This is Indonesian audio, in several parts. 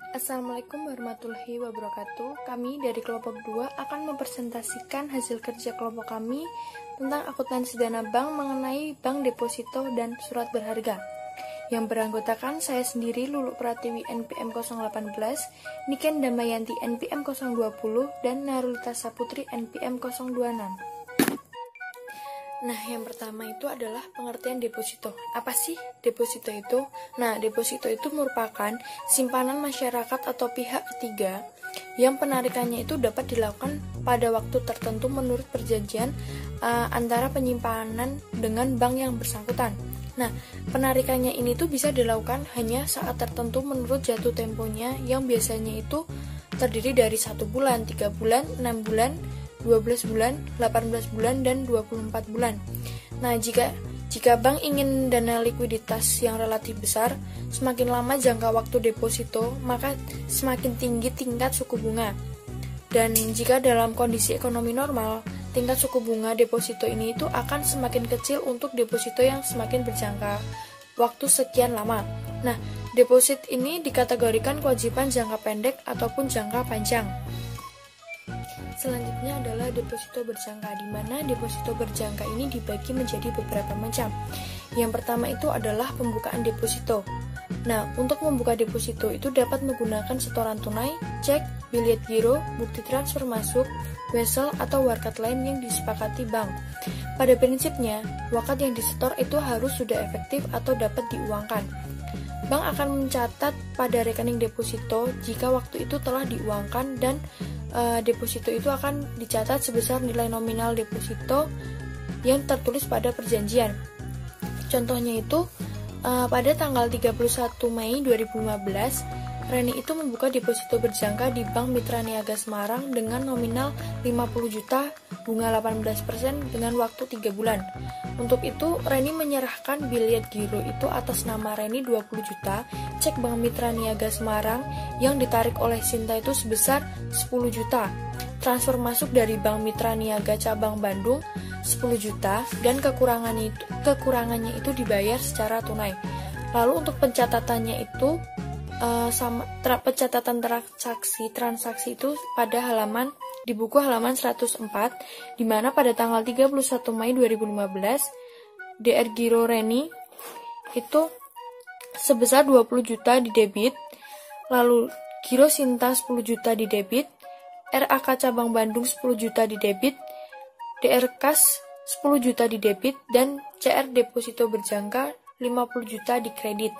Assalamualaikum warahmatullahi wabarakatuh. Kami dari kelompok 2 akan mempresentasikan hasil kerja kelompok kami tentang akuntansi dana bank mengenai bank deposito dan surat berharga. Yang beranggotakan saya sendiri Lulu Pratiwi NPM 018, Niken Damayanti NPM 020, dan Narulita Saputri NPM 026. Nah, yang pertama itu adalah pengertian deposito. Apa sih deposito itu? Nah, deposito itu merupakan simpanan masyarakat atau pihak ketiga yang penarikannya itu dapat dilakukan pada waktu tertentu menurut perjanjian antara penyimpanan dengan bank yang bersangkutan. Nah, penarikannya ini tuh bisa dilakukan hanya saat tertentu menurut jatuh temponya yang biasanya itu terdiri dari 1 bulan, 3 bulan, 6 bulan, 12 bulan, 18 bulan, dan 24 bulan. Nah, jika bank ingin dana likuiditas yang relatif besar, semakin lama jangka waktu deposito, maka semakin tinggi tingkat suku bunga. Dan jika dalam kondisi ekonomi normal, tingkat suku bunga deposito ini itu akan semakin kecil untuk deposito yang semakin berjangka waktu sekian lama. Nah, deposit ini dikategorikan kewajiban jangka pendek ataupun jangka panjang. Selanjutnya adalah deposito berjangka, di mana deposito berjangka ini dibagi menjadi beberapa macam. Yang pertama itu adalah pembukaan deposito. Nah, untuk membuka deposito itu dapat menggunakan setoran tunai, cek, biliet giro, bukti transfer masuk, wesel, atau warkat lain yang disepakati bank. Pada prinsipnya, wakat yang disetor itu harus sudah efektif atau dapat diuangkan. Bank akan mencatat pada rekening deposito jika waktu itu telah diuangkan, dan deposito itu akan dicatat sebesar nilai nominal deposito yang tertulis pada perjanjian. Contohnya itu pada tanggal 31 Mei 2015, Reni itu membuka deposito berjangka di Bank Mitra Niaga Semarang dengan nominal 50 juta, bunga 18% dengan waktu 3 bulan. Untuk itu, Reni menyerahkan biliet giro itu atas nama Reni 20 juta, cek Bank Mitra Niaga Semarang yang ditarik oleh Sinta itu sebesar 10 juta. Transfer masuk dari Bank Mitra Niaga Cabang Bandung 10 juta, dan kekurangannya itu dibayar secara tunai. Lalu untuk pencatatannya itu pencatatan transaksi itu pada di buku halaman 104, di mana pada tanggal 31 Mei 2015 DR Giro Reni itu sebesar 20 juta di debit, lalu Giro Sinta 10 juta di debit, RAK Cabang Bandung 10 juta di debit, DR Kas 10 juta di debit, dan CR Deposito Berjangka 50 juta di kredit.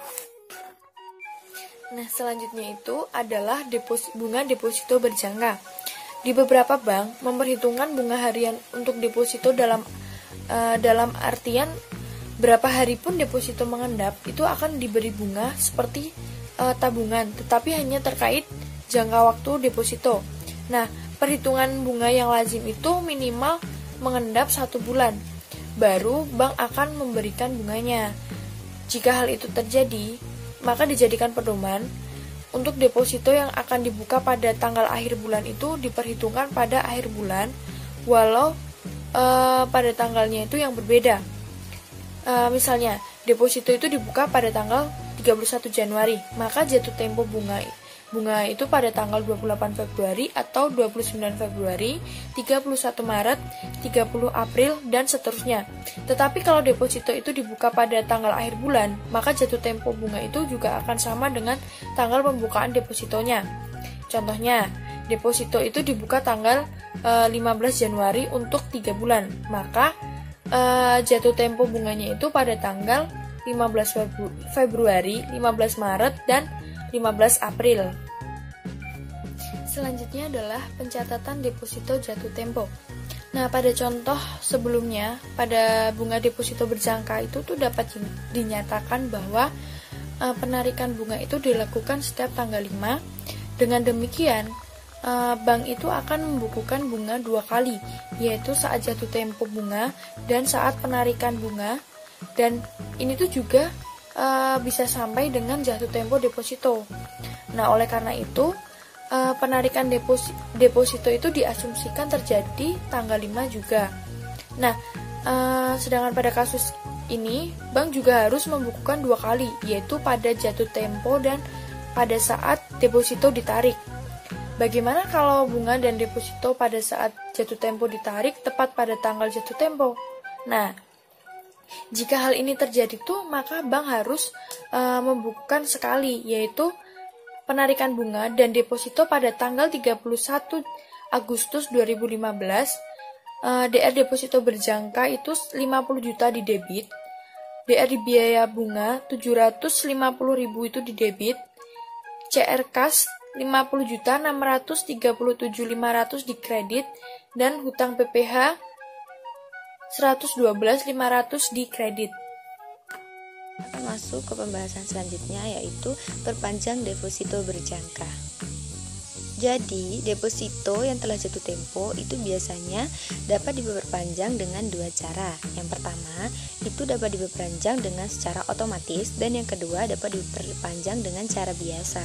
Nah, selanjutnya itu adalah bunga deposito berjangka. Di beberapa bank memperhitungkan bunga harian untuk deposito dalam artian berapa hari pun deposito mengendap itu akan diberi bunga seperti tabungan, tetapi hanya terkait jangka waktu deposito. Nah, perhitungan bunga yang lazim itu minimal mengendap 1 bulan, baru bank akan memberikan bunganya. Jika hal itu terjadi, maka dijadikan pedoman untuk deposito yang akan dibuka pada tanggal akhir bulan itu diperhitungkan pada akhir bulan, walau pada tanggalnya itu yang berbeda. Misalnya, deposito itu dibuka pada tanggal 31 Januari, maka jatuh tempo bunga itu pada tanggal 28 Februari atau 29 Februari, 31 Maret, 30 April, dan seterusnya. Tetapi kalau deposito itu dibuka pada tanggal akhir bulan, maka jatuh tempo bunga itu juga akan sama dengan tanggal pembukaan depositonya. Contohnya, deposito itu dibuka tanggal 15 Januari untuk 3 bulan, maka jatuh tempo bunganya itu pada tanggal 15 Februari, 15 Maret, dan 15 April. Selanjutnya adalah pencatatan deposito jatuh tempo. Nah, pada contoh sebelumnya, pada bunga deposito berjangka itu tuh dapat dinyatakan bahwa penarikan bunga itu dilakukan setiap tanggal 5. Dengan demikian, bank itu akan membukukan bunga 2 kali, yaitu saat jatuh tempo bunga dan saat penarikan bunga. Dan ini tuh juga bisa sampai dengan jatuh tempo deposito. Nah, oleh karena itu penarikan deposito itu diasumsikan terjadi tanggal 5 juga. Nah, sedangkan pada kasus ini bank juga harus membukukan 2 kali, yaitu pada jatuh tempo dan pada saat deposito ditarik. Bagaimana kalau bunga dan deposito pada saat jatuh tempo ditarik tepat pada tanggal jatuh tempo? Nah, jika hal ini terjadi maka bank harus membukukan sekali, yaitu penarikan bunga dan deposito pada tanggal 31 Agustus 2015. DR deposito berjangka itu 50 juta di debit, DR di biaya bunga 750.000 itu di debit, CR kas 50.637.500 di kredit, dan hutang PPh 112.500 di kredit. Akan masuk ke pembahasan selanjutnya, yaitu perpanjang deposito berjangka. Jadi, deposito yang telah jatuh tempo itu biasanya dapat diperpanjang dengan dua cara. Yang pertama, itu dapat diperpanjang dengan secara otomatis, dan yang kedua dapat diperpanjang dengan cara biasa.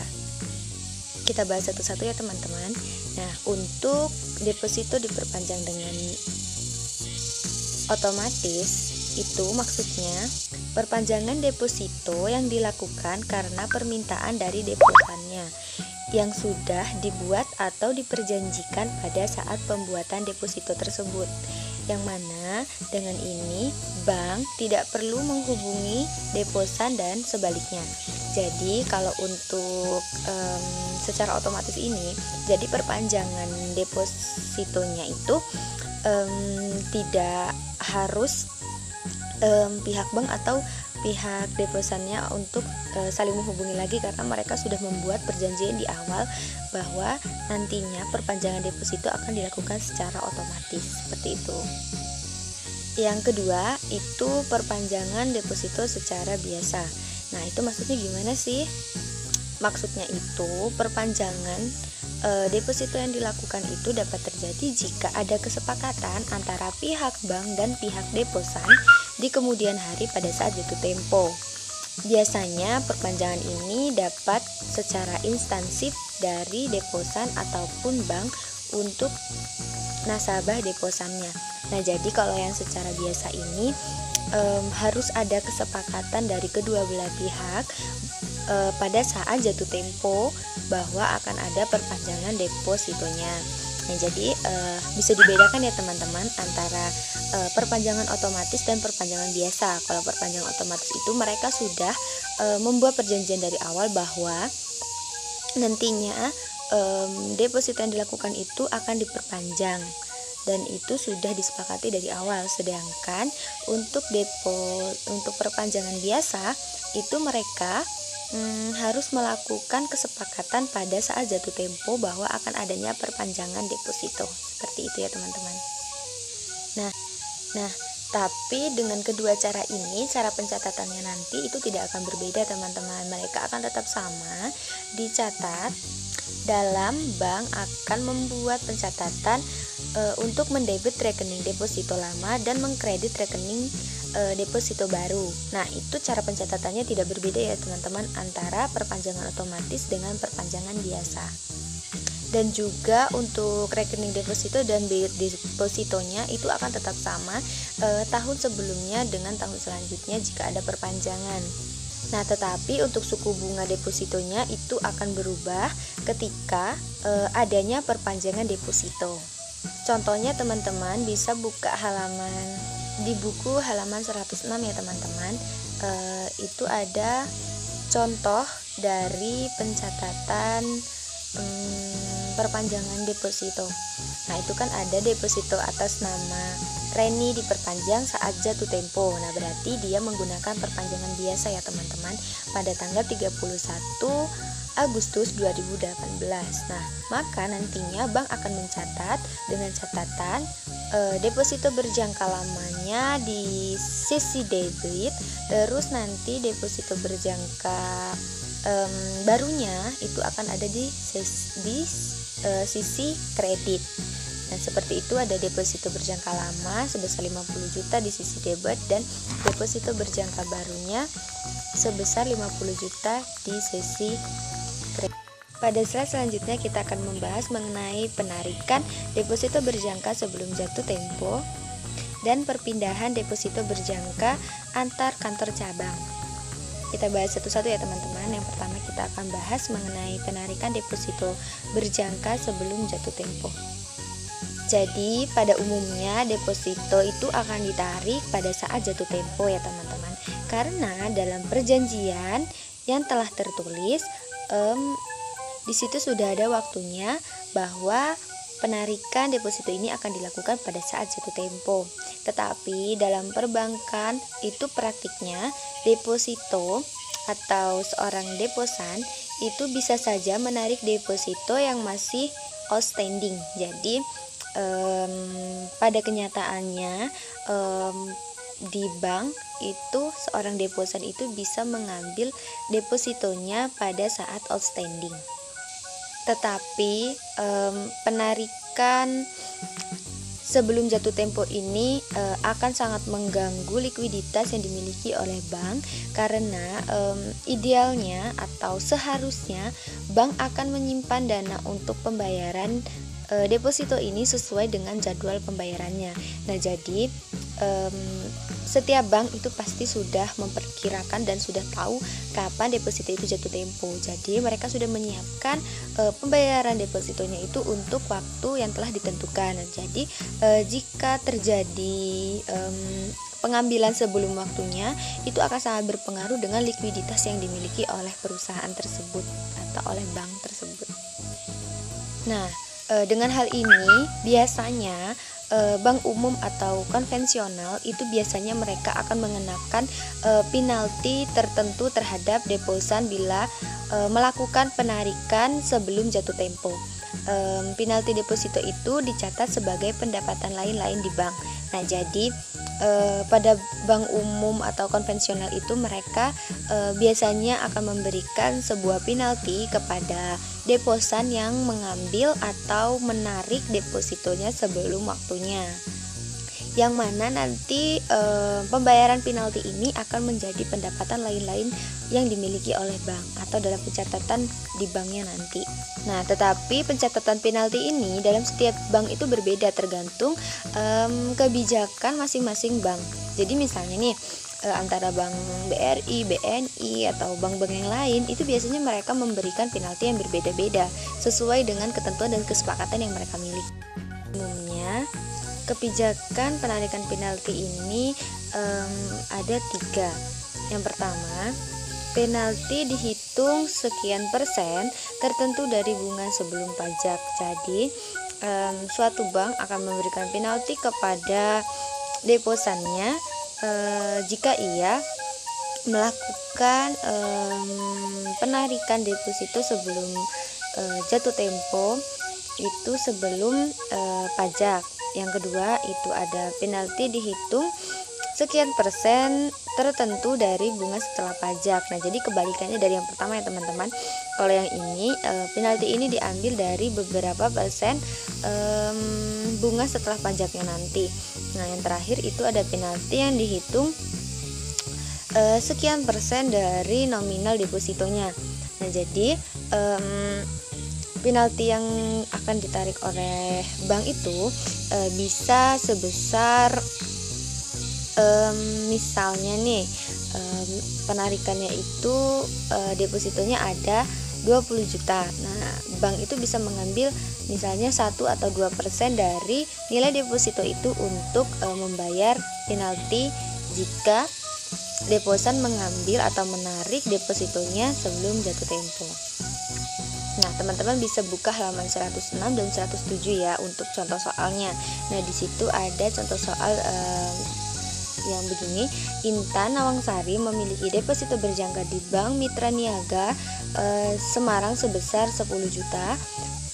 Kita bahas satu-satu ya teman-teman. Nah, untuk deposito diperpanjang dengan otomatis, itu maksudnya perpanjangan deposito yang dilakukan karena permintaan dari deposannya yang sudah dibuat atau diperjanjikan pada saat pembuatan deposito tersebut, yang mana dengan ini bank tidak perlu menghubungi deposan dan sebaliknya. Jadi kalau untuk secara otomatis ini, jadi perpanjangan depositonya itu tidak harus pihak bank atau pihak deposannya untuk saling menghubungi lagi, karena mereka sudah membuat perjanjian di awal bahwa nantinya perpanjangan deposito akan dilakukan secara otomatis, seperti itu. Yang kedua itu perpanjangan deposito secara biasa. Nah, itu maksudnya gimana sih? Maksudnya itu perpanjangan deposito yang dilakukan itu dapat terjadi jika ada kesepakatan antara pihak bank dan pihak deposan di kemudian hari pada saat jatuh tempo. Biasanya perpanjangan ini dapat secara instansif dari deposan ataupun bank untuk nasabah deposannya. Nah, jadi kalau yang secara biasa ini harus ada kesepakatan dari kedua belah pihak pada saat jatuh tempo bahwa akan ada perpanjangan depositonya. Nah, jadi bisa dibedakan ya teman-teman antara perpanjangan otomatis dan perpanjangan biasa. Kalau perpanjangan otomatis itu mereka sudah membuat perjanjian dari awal bahwa nantinya deposito yang dilakukan itu akan diperpanjang, dan itu sudah disepakati dari awal. Sedangkan untuk perpanjangan biasa itu mereka harus melakukan kesepakatan pada saat jatuh tempo bahwa akan adanya perpanjangan deposito. Seperti itu ya teman-teman. Nah, tapi dengan kedua cara ini, cara pencatatannya nanti itu tidak akan berbeda teman-teman. Mereka akan tetap sama, dicatat dalam bank akan membuat pencatatan untuk mendebit rekening deposito lama dan mengkredit rekening deposito baru. Nah, itu cara pencatatannya tidak berbeda ya teman-teman antara perpanjangan otomatis dengan perpanjangan biasa. Dan juga untuk rekening deposito dan depositonya itu akan tetap sama tahun sebelumnya dengan tahun selanjutnya jika ada perpanjangan. Nah, tetapi untuk suku bunga depositonya itu akan berubah ketika adanya perpanjangan deposito. Contohnya teman-teman bisa buka di buku halaman 106 ya teman-teman. Itu ada contoh dari pencatatan perpanjangan deposito. Nah, itu kan ada deposito atas nama Reni diperpanjang saat jatuh tempo. Nah, berarti dia menggunakan perpanjangan biasa ya teman-teman pada tanggal 31 Agustus 2018. Nah, maka nantinya bank akan mencatat dengan catatan deposito berjangka lamanya di sisi debit, terus nanti deposito berjangka barunya itu akan ada di sisi kredit. Nah, seperti itu ada deposito berjangka lama sebesar 50 juta di sisi debit dan deposito berjangka barunya sebesar 50 juta di sisi kredit. Pada slide selanjutnya kita akan membahas mengenai penarikan deposito berjangka sebelum jatuh tempo dan perpindahan deposito berjangka antar kantor cabang. Kita bahas satu-satu ya teman-teman. Yang pertama kita kita akan bahas mengenai penarikan deposito berjangka sebelum jatuh tempo. Jadi pada umumnya deposito itu akan ditarik pada saat jatuh tempo ya teman-teman. Karena dalam perjanjian yang telah tertulis di situ sudah ada waktunya bahwa penarikan deposito ini akan dilakukan pada saat jatuh tempo. Tetapi dalam perbankan itu praktiknya deposito atau seorang deposan itu bisa saja menarik deposito yang masih outstanding. Jadi pada kenyataannya di bank itu seorang deposan itu bisa mengambil depositonya pada saat outstanding. Tetapi penarikan sebelum jatuh tempo ini akan sangat mengganggu likuiditas yang dimiliki oleh bank karena idealnya atau seharusnya bank akan menyimpan dana untuk pembayaran deposito ini sesuai dengan jadwal pembayarannya. Nah, jadi setiap bank itu pasti sudah memperkirakan dan sudah tahu kapan deposito itu jatuh tempo. Jadi mereka sudah menyiapkan pembayaran depositonya itu untuk waktu yang telah ditentukan. Jadi jika terjadi pengambilan sebelum waktunya, itu akan sangat berpengaruh dengan likuiditas yang dimiliki oleh perusahaan tersebut atau oleh bank tersebut. Nah, dengan hal ini biasanya bank umum atau konvensional itu biasanya mereka akan mengenakan penalti tertentu terhadap deposan bila melakukan penarikan sebelum jatuh tempo. Penalti deposito itu dicatat sebagai pendapatan lain-lain di bank. Nah, jadi pada bank umum atau konvensional itu mereka biasanya akan memberikan sebuah penalti kepada deposan yang mengambil atau menarik depositonya sebelum waktunya, yang mana nanti pembayaran penalti ini akan menjadi pendapatan lain-lain yang dimiliki oleh bank atau dalam pencatatan di banknya nanti. Nah, tetapi pencatatan penalti ini dalam setiap bank itu berbeda tergantung kebijakan masing-masing bank. Jadi misalnya nih antara bank BRI, BNI atau bank-bank yang lain itu biasanya mereka memberikan penalti yang berbeda-beda sesuai dengan ketentuan dan kesepakatan yang mereka miliki. Umumnya kebijakan penarikan penalti ini ada 3. Yang pertama, penalti dihitung sekian persen tertentu dari bunga sebelum pajak. Jadi suatu bank akan memberikan penalti kepada deposannya jika ia melakukan penarikan deposito sebelum jatuh tempo itu sebelum pajak. Yang kedua itu ada penalti dihitung sekian persen tertentu dari bunga setelah pajak. Nah, jadi kebalikannya dari yang pertama ya teman-teman. Kalau yang ini penalti ini diambil dari beberapa persen bunga setelah pajaknya nanti. Nah, yang terakhir itu ada penalti yang dihitung sekian persen dari nominal depositonya. Nah, jadi penalti yang akan ditarik oleh bank itu bisa sebesar misalnya nih penarikannya itu depositonya ada 20 juta. Nah, bank itu bisa mengambil misalnya 1 atau 2% dari nilai deposito itu untuk membayar penalti jika deposan mengambil atau menarik depositonya sebelum jatuh tempo. Nah, teman-teman bisa buka halaman 106 dan 107 ya untuk contoh soalnya. Nah, di situ ada contoh soal yang begini. Intan Nawangsari memiliki deposito berjangka di Bank Mitra Niaga Semarang sebesar 10 juta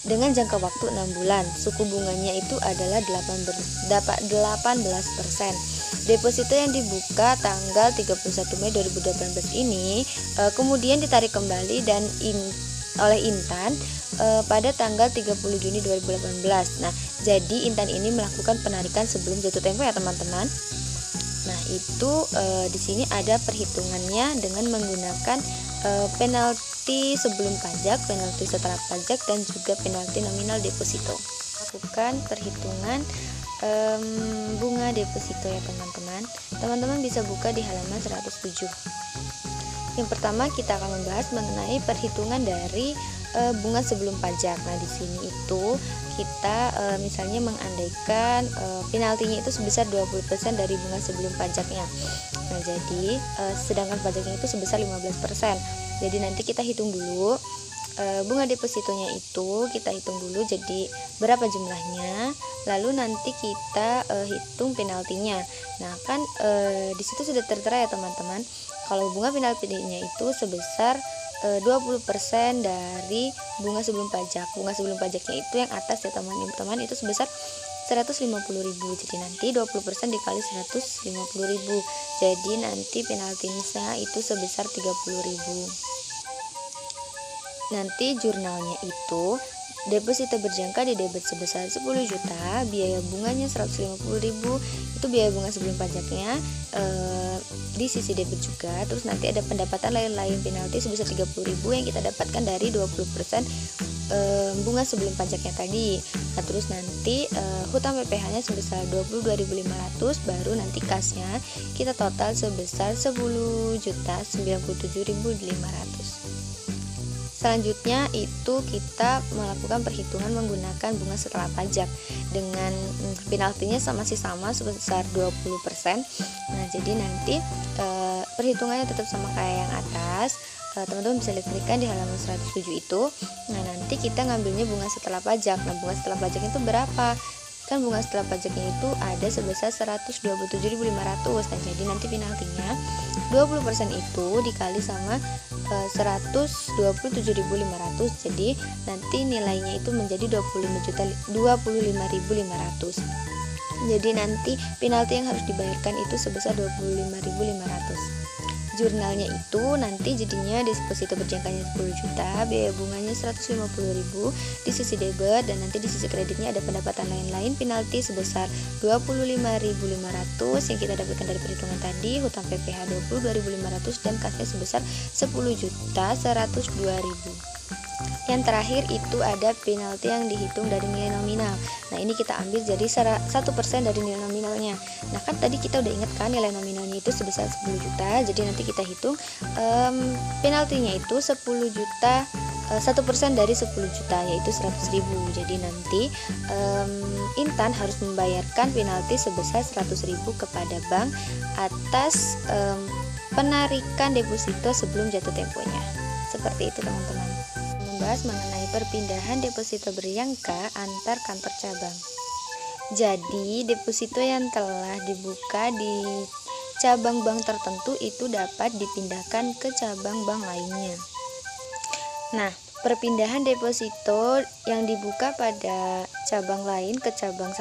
dengan jangka waktu 6 bulan. Suku bunganya itu adalah 18%. Deposito yang dibuka tanggal 31 Mei 2018 ini kemudian ditarik kembali dan oleh Intan pada tanggal 30 Juni 2018. Nah, jadi Intan ini melakukan penarikan sebelum jatuh tempo ya teman-teman. Nah, itu di sini ada perhitungannya dengan menggunakan penalti sebelum pajak, penalti setelah pajak, dan juga penalti nominal deposito. Lakukan perhitungan bunga deposito ya teman-teman. Teman-teman bisa buka di halaman 107. Yang pertama kita akan membahas mengenai perhitungan dari bunga sebelum pajak. Nah, di sini itu kita misalnya mengandaikan penaltinya itu sebesar 20% dari bunga sebelum pajaknya. Nah, jadi sedangkan pajaknya itu sebesar 15%. Jadi nanti kita hitung dulu bunga depositonya itu, kita hitung dulu jadi berapa jumlahnya, lalu nanti kita hitung penaltinya. Nah, kan di situ sudah tertera ya teman-teman, kalau bunga penaltinya itu sebesar 20% dari bunga sebelum pajak. Bunga sebelum pajaknya itu yang atas ya teman-teman, itu sebesar 150.000. Jadi nanti 20% dikali 150.000. Jadi nanti penaltinya itu sebesar 30.000. Nanti jurnalnya itu deposito berjangka di debit sebesar 10 juta, biaya bunganya 150.000, itu biaya bunga sebelum pajaknya di sisi debit juga. Terus nanti ada pendapatan lain-lain penalti sebesar 30.000 yang kita dapatkan dari 20% bunga sebelum pajaknya tadi. Nah, terus nanti hutang PPh-nya sebesar 22.500, baru nanti kasnya kita total sebesar 10.097.500. Selanjutnya itu kita melakukan perhitungan menggunakan bunga setelah pajak dengan penaltinya masih sama sebesar 20%. Nah, jadi nanti perhitungannya tetap sama kayak yang atas. Teman-teman bisa lihat di halaman 107 itu. Nah, nanti kita ngambilnya bunga setelah pajak. Nah, bunga setelah pajak itu berapa? Kan bunga setelah pajaknya itu ada sebesar 127.500. Nah, jadi nanti penaltinya 20% itu dikali sama 127.500. Jadi nanti nilainya itu menjadi 25.500. Jadi nanti penalti yang harus dibayarkan itu sebesar 25.500. Jurnalnya itu nanti jadinya deposito berjangkanya 10 juta, biaya bunganya 150.000 di sisi debit, dan nanti di sisi kreditnya ada pendapatan lain-lain penalti sebesar 25.500 yang kita dapatkan dari perhitungan tadi, hutang PPh 22.500 dan kasnya sebesar 10.102.000. Yang terakhir itu ada penalti yang dihitung dari nilai nominal. Nah, ini kita ambil jadi 1% dari nilai nominalnya. Nah, kan tadi kita udah ingat kan nilai nominalnya itu sebesar 10 juta. Jadi nanti kita hitung penaltinya itu 10 juta, 1% dari 10 juta yaitu 100.000. Jadi nanti Intan harus membayarkan penalti sebesar 100.000 kepada bank atas penarikan deposito sebelum jatuh temponya. Seperti itu teman-teman. Membahas mengenai perpindahan deposito berjangka antar kantor cabang. Jadi deposito yang telah dibuka di cabang bank tertentu itu dapat dipindahkan ke cabang bank lainnya. Nah, perpindahan deposito yang dibuka pada cabang lain ke cabang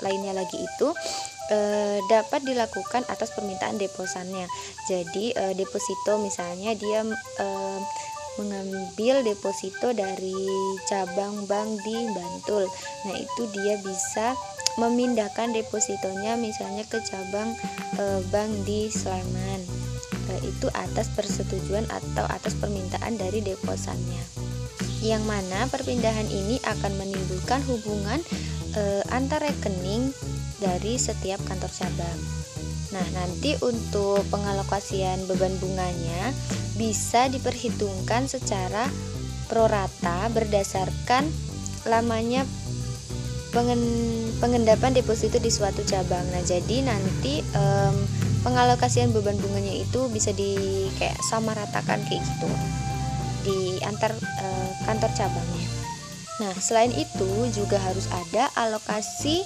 lainnya lagi itu dapat dilakukan atas permintaan deposannya. Jadi deposito misalnya dia mengambil deposito dari cabang bank di Bantul. Nah, itu dia bisa memindahkan depositonya misalnya ke cabang bank di Sleman. Itu atas persetujuan atau atas permintaan dari deposannya. Yang mana perpindahan ini akan menimbulkan hubungan antar rekening dari setiap kantor cabang. Nah, nanti untuk pengalokasian beban bunganya bisa diperhitungkan secara prorata berdasarkan lamanya pengendapan deposito di suatu cabang. Nah, jadi nanti pengalokasian beban bunganya itu bisa kayak sama ratakan kayak gitu di antar kantor cabangnya. Nah, selain itu juga harus ada alokasi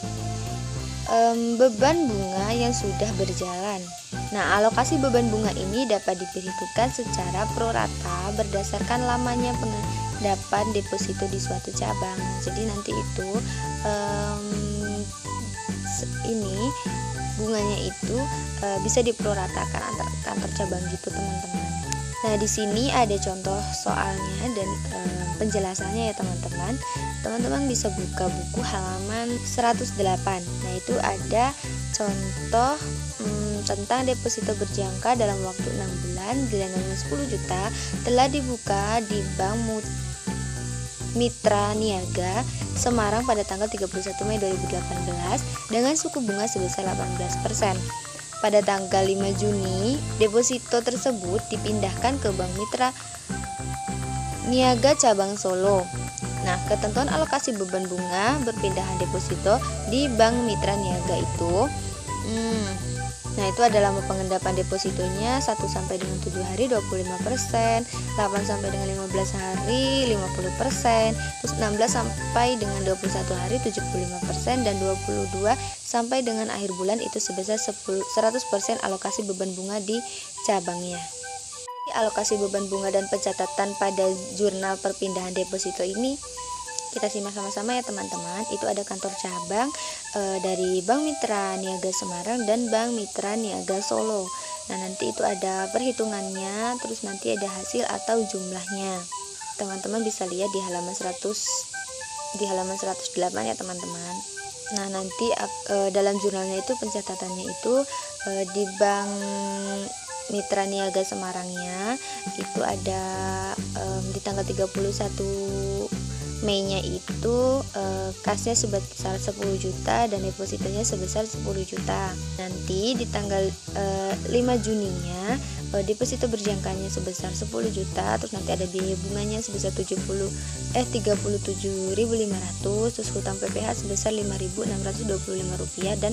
beban bunga yang sudah berjalan. Nah, alokasi beban bunga ini dapat diperhitungkan secara prorata berdasarkan lamanya pengendapan deposito di suatu cabang. Jadi nanti itu ini bunganya itu bisa diproratakan antar kantor cabang gitu teman-teman. Nah, di sini ada contoh soalnya dan penjelasannya ya teman-teman. Teman-teman bisa buka buku halaman 108. Nah, itu ada contoh tentang deposito berjangka dalam waktu 6 bulan dengan nominal 10 juta telah dibuka di Bank Mitra Niaga Semarang pada tanggal 31 Mei 2018 dengan suku bunga sebesar 18%. pada tanggal 5 Juni, deposito tersebut dipindahkan ke Bank Mitra Niaga Cabang Solo. Nah, ketentuan alokasi beban bunga berpindahan deposito di Bank Mitra Niaga itu nah, itu adalah pengendapan depositonya 1 sampai dengan 7 hari 25%, 8 sampai dengan 15 hari 50%, terus 16 sampai dengan 21 hari 75%, dan 22 sampai dengan akhir bulan itu sebesar 100% alokasi beban bunga di cabangnya. Alokasi beban bunga dan pencatatan pada jurnal perpindahan deposito ini kita simak sama-sama ya teman-teman. Itu ada kantor cabang dari Bank Mitra Niaga Semarang dan Bank Mitra Niaga Solo. Nah, nanti itu ada perhitungannya, terus nanti ada hasil atau jumlahnya. Teman-teman bisa lihat di halaman 108 ya teman-teman. Nah, nanti dalam jurnalnya itu pencatatannya itu di Bank Mitra Niaga Semarangnya itu ada di tanggal 31 Mei-nya itu kasnya sebesar 10 juta dan depositonya sebesar 10 juta. Nanti di tanggal 5 Juninya deposito berjangkanya sebesar 10 juta, terus nanti ada biaya bunganya sebesar 37.500, terus hutang PPh sebesar Rp5.625 dan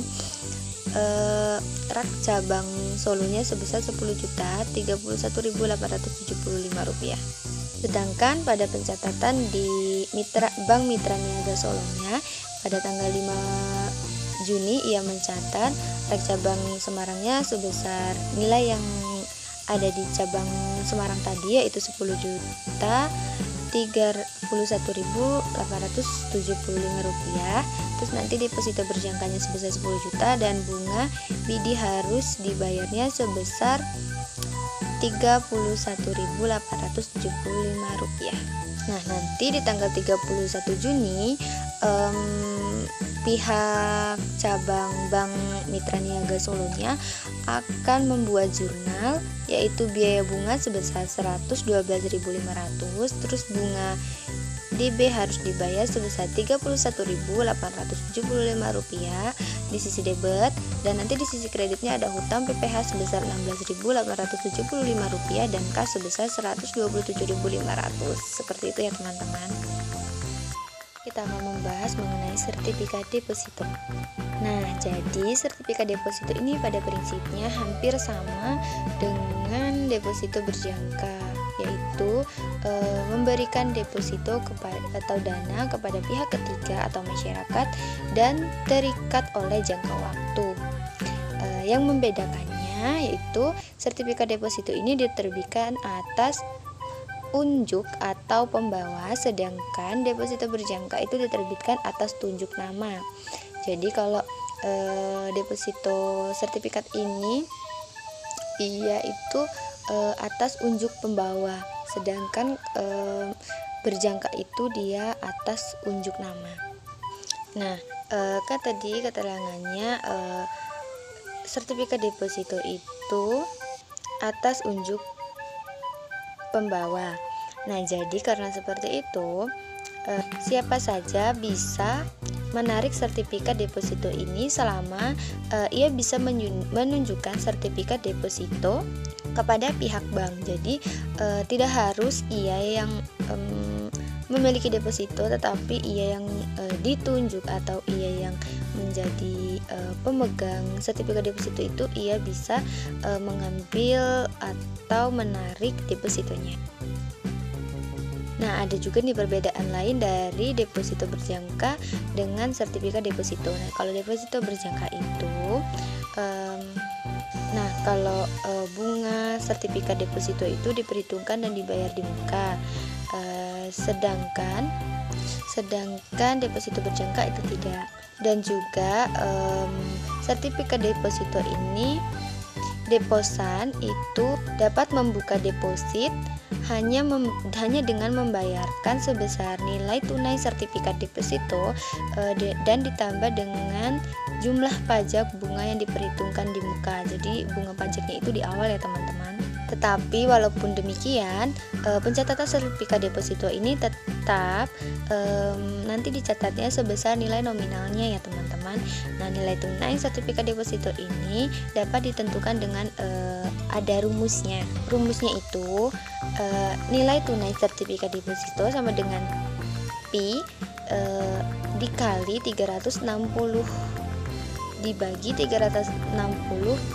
rak cabang Solonya sebesar 10 juta 31.875. Sedangkan pada pencatatan di Bank Mitra Niaga Solonya pada tanggal 5 Juni ia mencatat rak cabang Semarangnya sebesar nilai yang ada di cabang Semarang tadi yaitu 10 juta 31.875. Terus nanti deposito berjangkanya sebesar 10 juta dan bunga BIDI harus dibayarnya sebesar Rp31.875. Nah, nanti di tanggal 31 Juni pihak cabang Bank Mitra Niaga Solonya akan membuat jurnal yaitu biaya bunga sebesar Rp112.500, terus bunga DB harus dibayar sebesar Rp31.875 di sisi debit, dan nanti di sisi kreditnya ada hutang PPh sebesar Rp16.875 dan kas sebesar Rp127.500. Seperti itu ya teman-teman. Kita akan membahas mengenai sertifikat deposito. Nah, jadi sertifikat deposito ini pada prinsipnya hampir sama dengan deposito berjangka, yaitu memberikan deposito atau dana kepada pihak ketiga atau masyarakat dan terikat oleh jangka waktu. Yang membedakannya yaitu sertifikat deposito ini diterbitkan atas unjuk atau pembawa, sedangkan deposito berjangka itu diterbitkan atas tunjuk nama. Jadi kalau deposito sertifikat ini ia itu atas unjuk pembawa, sedangkan berjangka itu dia atas unjuk nama. Nah, tadi keterangannya sertifikat deposito itu atas unjuk pembawa. Nah, jadi karena seperti itu siapa saja bisa menarik sertifikat deposito ini selama ia bisa menunjukkan sertifikat deposito kepada pihak bank. Jadi tidak harus ia yang memiliki deposito, tetapi ia yang ditunjuk atau ia yang menjadi pemegang sertifikat deposito itu ia bisa mengambil atau menarik depositonya. Nah, ada juga nih perbedaan lain dari deposito berjangka dengan sertifikat deposito. Nah, kalau deposito berjangka itu kalau bunga sertifikat deposito itu diperhitungkan dan dibayar di muka, sedangkan deposito berjangka itu tidak. Dan juga sertifikat deposito ini deposan itu dapat membuka deposit hanya dengan membayarkan sebesar nilai tunai sertifikat deposito dan ditambah dengan jumlah pajak bunga yang diperhitungkan di muka. Jadi bunga pajaknya itu di awal ya teman-teman. Tetapi walaupun demikian, pencatatan sertifikat deposito ini tetap nanti dicatatnya sebesar nilai nominalnya ya teman-teman. Nah, nilai tunai sertifikat deposito ini dapat ditentukan dengan ada rumusnya. Rumusnya itu nilai tunai sertifikat deposito sama dengan Pi dikali 360 dibagi 360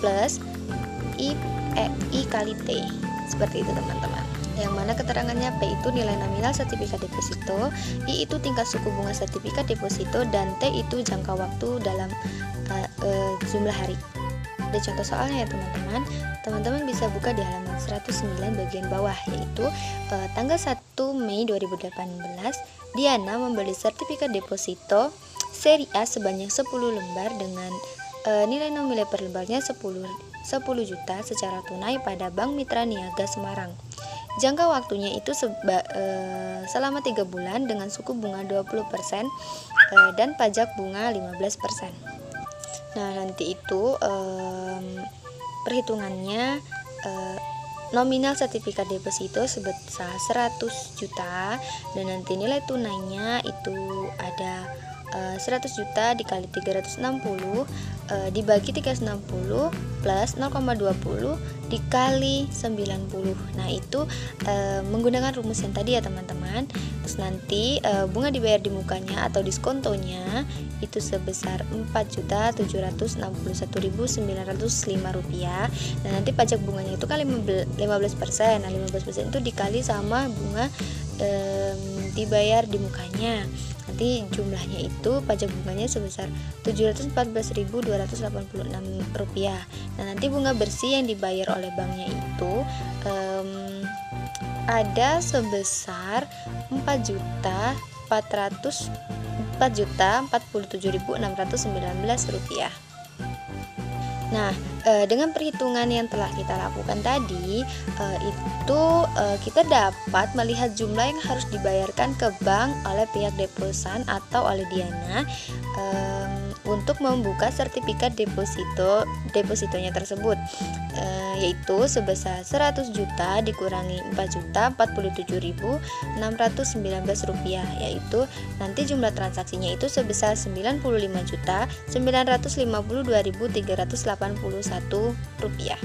plus I kali T. Seperti itu teman-teman. Yang mana keterangannya P itu nilai nominal sertifikat deposito, I itu tingkat suku bunga sertifikat deposito, dan T itu jangka waktu dalam jumlah hari. Ada contoh soalnya ya teman-teman. Teman-teman bisa buka di halaman 109 bagian bawah, yaitu tanggal 1 Mei 2018 Diana membeli sertifikat deposito seri A sebanyak 10 lembar dengan nilai nominal per lembarnya 10 juta secara tunai pada Bank Mitra Niaga Semarang. Jangka waktunya itu selama 3 bulan dengan suku bunga 20% dan pajak bunga 15%. Nah, nanti itu perhitungannya nominal sertifikat deposito sebesar 100 juta dan nanti nilai tunainya itu ada 100 juta dikali 360 dibagi 360 plus 0,20 dikali 90. Nah, itu menggunakan rumus yang tadi ya teman-teman. Terus nanti bunga dibayar di mukanya atau diskontonya itu sebesar 4.761.905 rupiah. Dan nanti pajak bunganya itu kali 15%. Nah, 15% itu dikali sama bunga dibayar di mukanya. Nanti jumlahnya itu pajak bunganya sebesar 714.286 rupiah. Nah, nanti bunga bersih yang dibayar oleh banknya itu ada sebesar 4.047.619 rupiah. Nah, dengan perhitungan yang telah kita lakukan tadi, itu kita dapat melihat jumlah yang harus dibayarkan ke bank oleh pihak deposan atau oleh Diana untuk membuka sertifikat depositonya tersebut, yaitu sebesar 100 juta dikurangi 4.047.619 rupiah, yaitu nanti jumlah transaksinya itu sebesar 95.952.381 rupiah.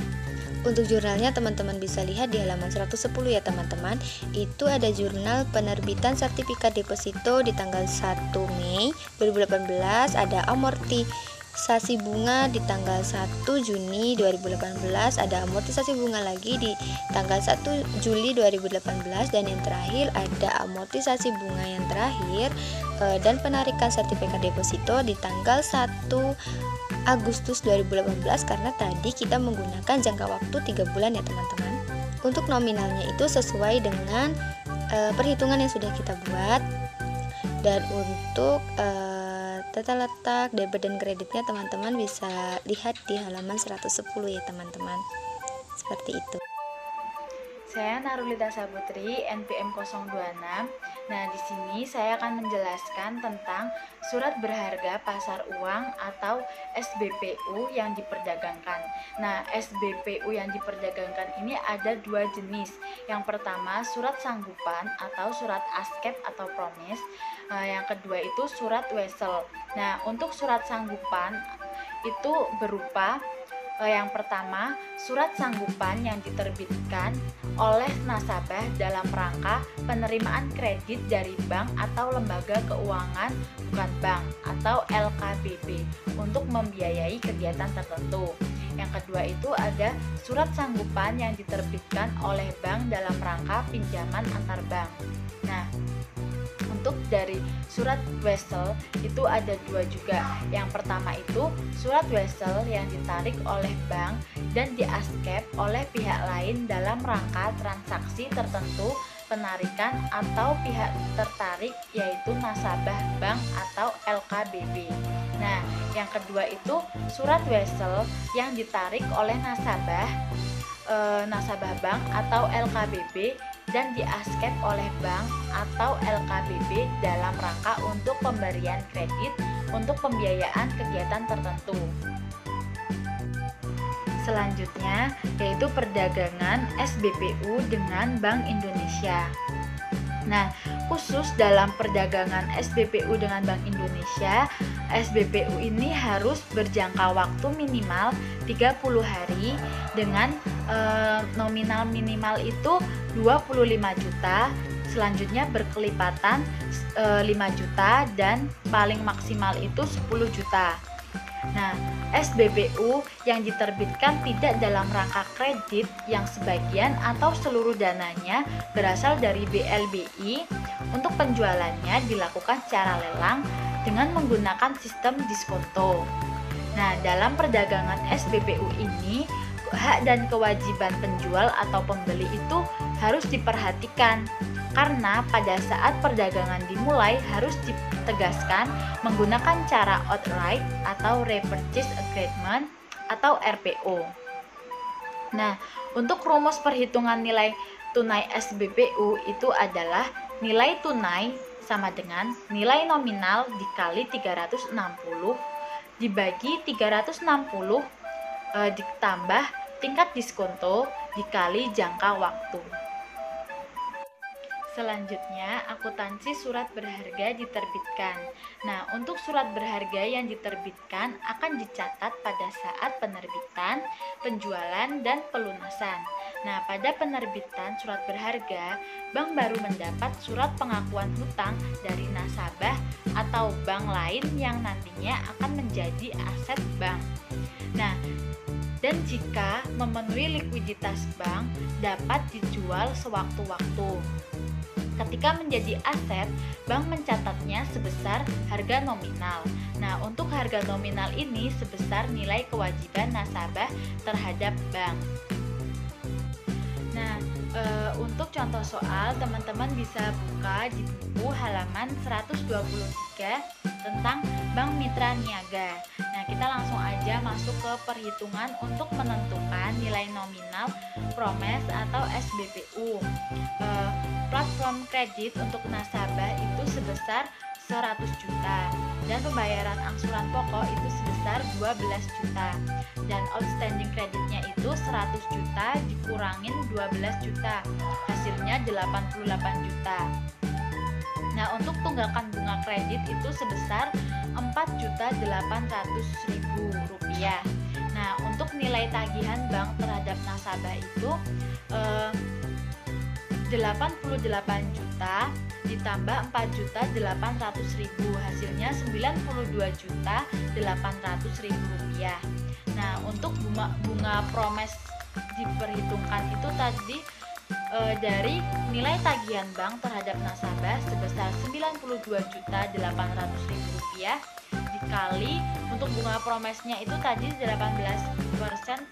Untuk jurnalnya teman-teman bisa lihat di halaman 110 ya teman-teman. Itu ada jurnal penerbitan sertifikat deposito di tanggal 1 Mei 2018, ada amortisasi bunga di tanggal 1 Juni 2018, ada amortisasi bunga lagi di tanggal 1 Juli 2018, dan yang terakhir ada amortisasi bunga yang terakhir dan penarikan sertifikat deposito di tanggal 1 Agustus 2018, karena tadi kita menggunakan jangka waktu 3 bulan ya teman-teman. Untuk nominalnya itu sesuai dengan perhitungan yang sudah kita buat, dan untuk tata letak debit dan kreditnya teman-teman bisa lihat di halaman 110 ya teman-teman. Seperti itu. Saya Narulita Saputri, NPM 026. Nah, di sini saya akan menjelaskan tentang surat berharga pasar uang atau SBPU yang diperdagangkan. Nah, SBPU yang diperdagangkan ini ada 2 jenis. Yang pertama, surat sanggupan atau surat askep atau promis. Yang kedua itu surat wesel. Nah, untuk surat sanggupan itu berupa yang pertama, surat sanggupan yang diterbitkan oleh nasabah dalam rangka penerimaan kredit dari bank atau lembaga keuangan bukan bank atau LKBB untuk membiayai kegiatan tertentu. Yang kedua itu ada surat sanggupan yang diterbitkan oleh bank dalam rangka pinjaman antar bank. Nah, untuk dari surat wesel itu ada 2 juga. Yang pertama itu surat wesel yang ditarik oleh bank dan diaskep oleh pihak lain dalam rangka transaksi tertentu penarikan atau pihak tertarik, yaitu nasabah bank atau LKBB. Nah, yang kedua itu surat wesel yang ditarik oleh nasabah bank atau LKBB dan diaskep oleh bank atau LKBB dalam rangka untuk pemberian kredit untuk pembiayaan kegiatan tertentu. Selanjutnya yaitu perdagangan SBPU dengan Bank Indonesia. Nah, khusus dalam perdagangan SBPU dengan Bank Indonesia, SBPU ini harus berjangka waktu minimal 30 hari dengan nominal minimal itu 25 juta, selanjutnya berkelipatan 5 juta dan paling maksimal itu 10 juta. Nah, SBPU yang diterbitkan tidak dalam rangka kredit yang sebagian atau seluruh dananya berasal dari BLBI, untuk penjualannya dilakukan secara lelang dengan menggunakan sistem diskonto. Nah, dalam perdagangan SBPU ini, hak dan kewajiban penjual atau pembeli itu harus diperhatikan, karena pada saat perdagangan dimulai harus ditegaskan menggunakan cara outright atau repurchase agreement atau RPO. Nah, untuk rumus perhitungan nilai tunai SBPU itu adalah nilai tunai sama dengan nilai nominal dikali 360 dibagi 360 ditambah tingkat diskonto dikali jangka waktu. Selanjutnya, akuntansi surat berharga diterbitkan. Nah, untuk surat berharga yang diterbitkan akan dicatat pada saat penerbitan, penjualan, dan pelunasan. Nah, pada penerbitan surat berharga, bank baru mendapat surat pengakuan hutang dari nasabah atau bank lain yang nantinya akan menjadi aset bank. Nah, dan jika memenuhi likuiditas bank, dapat dijual sewaktu-waktu. Ketika menjadi aset, bank mencatatnya sebesar harga nominal. Nah, untuk harga nominal ini sebesar nilai kewajiban nasabah terhadap bank. Nah, untuk contoh soal, teman-teman bisa buka di buku halaman 123 tentang Bank Mitra Niaga. Nah, kita langsung aja masuk ke perhitungan untuk menentukan nilai nominal promes atau SBPU. Platform kredit untuk nasabah itu sebesar 100 juta dan pembayaran angsuran pokok itu sebesar 12 juta dan outstanding kreditnya itu 100 juta dikurangin 12 juta, hasilnya 88 juta. Nah, untuk tunggakan bunga kredit itu sebesar 4.800.000 rupiah. Nah, untuk nilai tagihan bank terhadap nasabah itu 88 juta ditambah 4.800.000, hasilnya 92.800.000 rupiah. Nah, untuk bunga promes diperhitungkan itu tadi dari nilai tagihan bank terhadap nasabah sebesar 92.800.000 rupiah dikali untuk bunga promesnya itu tadi 18%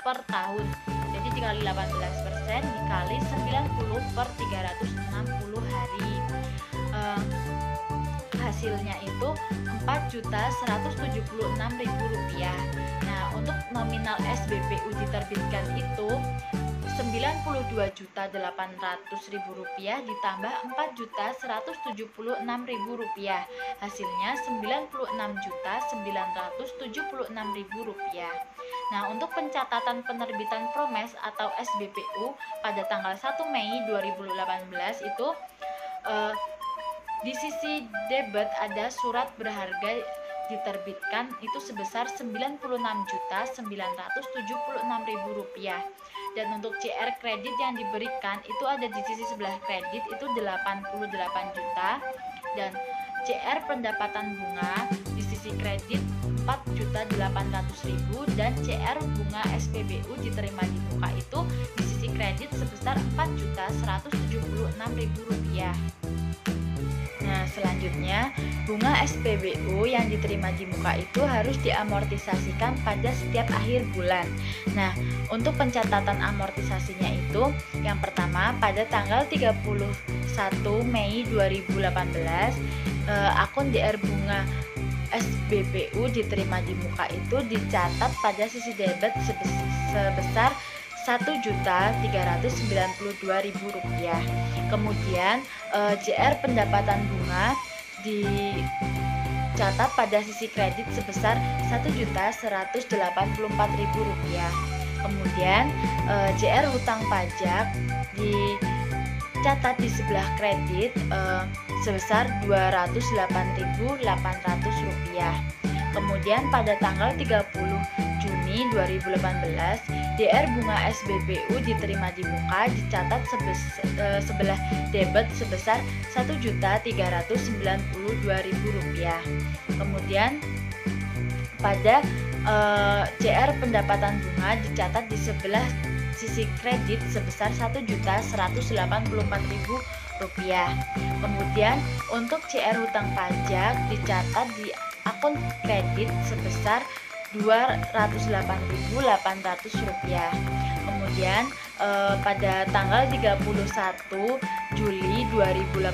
per tahun. Jadi dikali 18% dikali 90 per 360 hari. Hasilnya itu 4.176.000 rupiah. Nah, untuk nominal SBPU diterbitkan itu 92.800.000 rupiah ditambah 4.176.000 rupiah, hasilnya 96.976.000 rupiah. Nah, untuk pencatatan penerbitan promes atau SBPU pada tanggal 1 Mei 2018 itu di sisi debit ada surat berharga diterbitkan itu sebesar 96.976.000 rupiah. Dan untuk CR kredit yang diberikan itu ada di sisi sebelah kredit itu 88 juta dan CR pendapatan bunga di sisi kredit 4.800.000 dan CR bunga SPBU diterima di muka itu di sisi kredit sebesar 4.176.000 rupiah. Nah, selanjutnya bunga SPBU yang diterima di muka itu harus diamortisasikan pada setiap akhir bulan. Nah, untuk pencatatan amortisasinya itu yang pertama pada tanggal 31 Mei 2018 akun DR bunga SBPU diterima di muka itu dicatat pada sisi debit sebesar Rp1.392.000. Kemudian JR pendapatan bunga dicatat pada sisi kredit sebesar Rp1.184.000. Kemudian JR hutang pajak dicatat dicatat di sebelah kredit sebesar Rp208.800. Kemudian pada tanggal 30 Juni 2018, DR bunga SBPU diterima di muka dicatat sebelah debit sebesar Rp1.392.000. Kemudian pada CR pendapatan bunga dicatat di sebelah sisi kredit sebesar Rp1.184.000. Kemudian untuk CR hutang pajak dicatat di akun kredit sebesar Rp208.800. Kemudian pada tanggal 31 Juli 2018,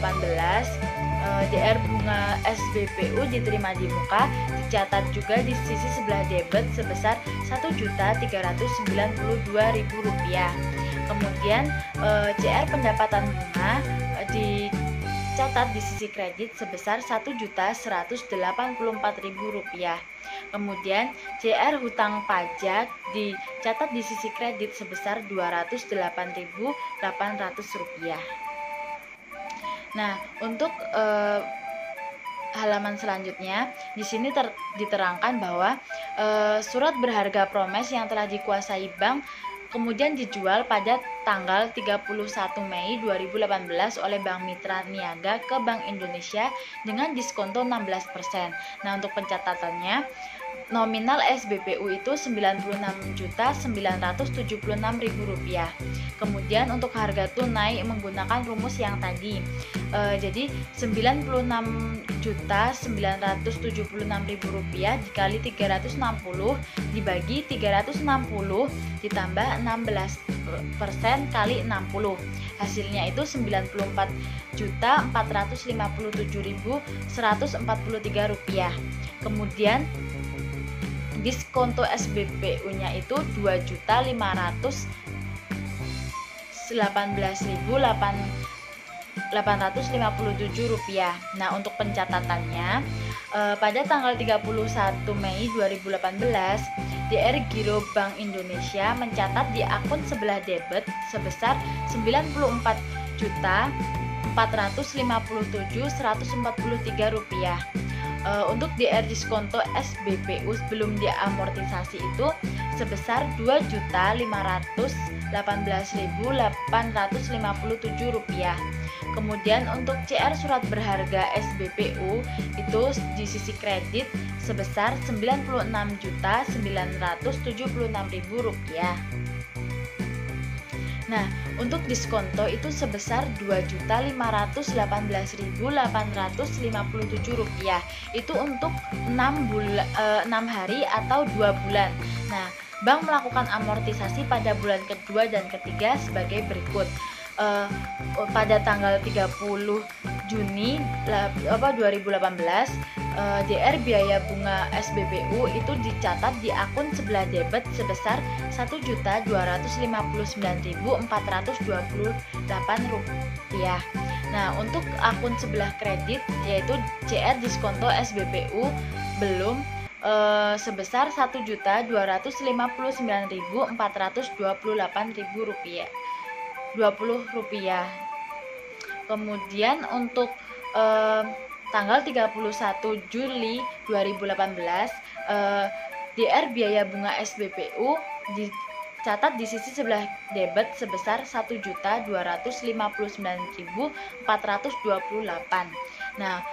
DR bunga SBPU diterima di muka dicatat juga di sisi sebelah debit sebesar Rp1.392.000. Kemudian CR pendapatan bunga dicatat di sisi kredit sebesar Rp1.184.000. Kemudian CR hutang pajak dicatat di sisi kredit sebesar Rp208.800. Nah, untuk halaman selanjutnya di sini diterangkan bahwa surat berharga promes yang telah dikuasai bank kemudian dijual pada tanggal 31 Mei 2018 oleh Bank Mitra Niaga ke Bank Indonesia dengan diskonto 16%. Nah, untuk pencatatannya, nominal SBPU itu Rp96.976.000. Kemudian untuk harga tunai menggunakan rumus yang tadi. Jadi Rp96.976.000 dikali 360 dibagi 360 ditambah 16% kali 60. Hasilnya itu Rp94.457.143. Kemudian diskonto SBPU-nya itu Rp2.518.857. Nah, untuk pencatatannya pada tanggal 31 Mei 2018, DR Giro Bank Indonesia mencatat di akun sebelah debit sebesar Rp94.457.143. Untuk DR diskonto SBPU sebelum diamortisasi itu sebesar Rp2.518.857. Kemudian untuk CR surat berharga SBPU itu di sisi kredit sebesar Rp96.976.000. Nah, untuk diskonto itu sebesar Rp2.518.857. Itu untuk 6 hari atau 2 bulan. Nah, bank melakukan amortisasi pada bulan kedua dan ketiga sebagai berikut. Pada tanggal 30 Juni 2018, DR biaya bunga SBPU itu dicatat di akun sebelah debit sebesar Rp1.259.428. Nah, untuk akun sebelah kredit yaitu CR diskonto SBPU belum sebesar Rp1.259.428.20. Kemudian untuk tanggal 31 Juli 2018, DR biaya bunga SBPU dicatat di sisi sebelah debit sebesar Rp1.259.428. Nah,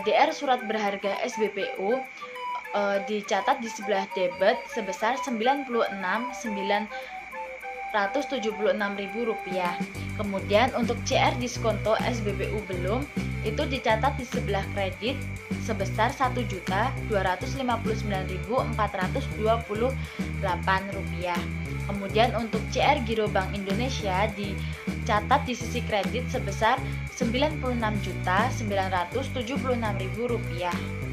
DR surat berharga SBPU dicatat di sebelah debit sebesar Rp96.976.000. Kemudian untuk CR diskonto SBPU belum itu dicatat di sebelah kredit sebesar Rp1.259.428. Kemudian untuk CR Giro Bank Indonesia dicatat di sisi kredit sebesar Rp96.976.000.